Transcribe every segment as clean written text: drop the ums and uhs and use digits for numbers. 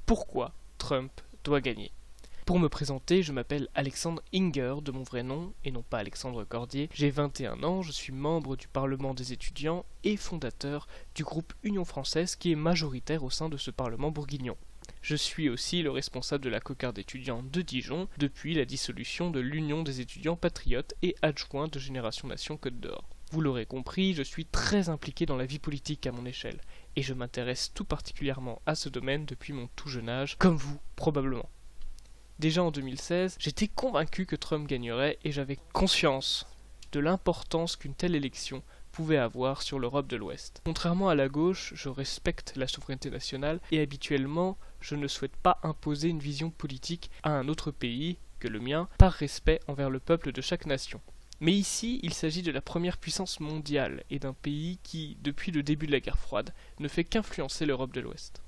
pourquoi Trump doit gagner. Pour me présenter, je m'appelle Alexandre Inger de mon vrai nom, et non pas Alexandre Cordier. J'ai 21 ans, je suis membre du Parlement des étudiants et fondateur du groupe Union Française qui est majoritaire au sein de ce Parlement bourguignon. Je suis aussi le responsable de la cocarde étudiante de Dijon depuis la dissolution de l'Union des étudiants patriotes et adjoint de Génération Nation Côte d'Or. Vous l'aurez compris, je suis très impliqué dans la vie politique à mon échelle, et je m'intéresse tout particulièrement à ce domaine depuis mon tout jeune âge, comme vous probablement. Déjà en 2016, j'étais convaincu que Trump gagnerait et j'avais conscience de l'importance qu'une telle élection pouvait avoir sur l'Europe de l'Ouest. Contrairement à la gauche, je respecte la souveraineté nationale et habituellement, je ne souhaite pas imposer une vision politique à un autre pays que le mien par respect envers le peuple de chaque nation. Mais ici, il s'agit de la première puissance mondiale et d'un pays qui, depuis le début de la guerre froide, ne fait qu'influencer l'Europe de l'Ouest.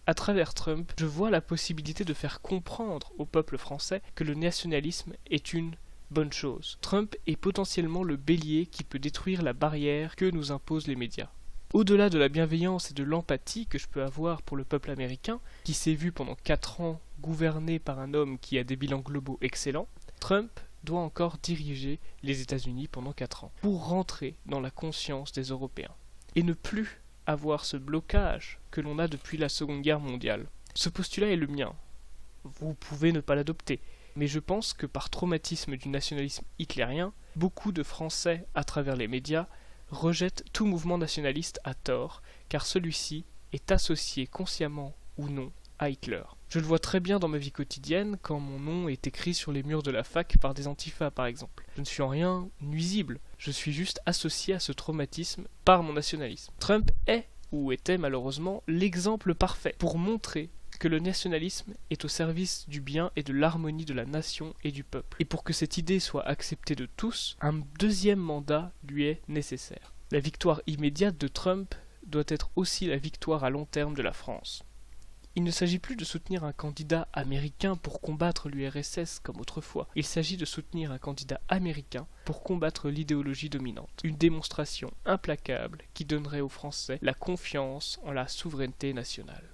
À travers Trump, je vois la possibilité de faire comprendre au peuple français que le nationalisme est une bonne chose. Trump est potentiellement le bélier qui peut détruire la barrière que nous imposent les médias. Au-delà de la bienveillance et de l'empathie que je peux avoir pour le peuple américain, qui s'est vu pendant 4 ans gouverné par un homme qui a des bilans globaux excellents, Trump doit encore diriger les États-Unis pendant 4 ans, pour rentrer dans la conscience des Européens, et ne plus avoir ce blocage que l'on a depuis la Seconde Guerre mondiale. Ce postulat est le mien. Vous pouvez ne pas l'adopter, mais je pense que par traumatisme du nationalisme hitlérien, beaucoup de Français, à travers les médias, rejettent tout mouvement nationaliste à tort, car celui-ci est associé consciemment ou non à Hitler. Je le vois très bien dans ma vie quotidienne quand mon nom est écrit sur les murs de la fac par des antifas par exemple. Je ne suis en rien nuisible, je suis juste associé à ce traumatisme par mon nationalisme. Trump est, ou était malheureusement, l'exemple parfait pour montrer que le nationalisme est au service du bien et de l'harmonie de la nation et du peuple. Et pour que cette idée soit acceptée de tous, un deuxième mandat lui est nécessaire. La victoire immédiate de Trump doit être aussi la victoire à long terme de la France. Il ne s'agit plus de soutenir un candidat américain pour combattre l'URSS comme autrefois. Il s'agit de soutenir un candidat américain pour combattre l'idéologie dominante. Une démonstration implacable qui donnerait aux Français la confiance en la souveraineté nationale.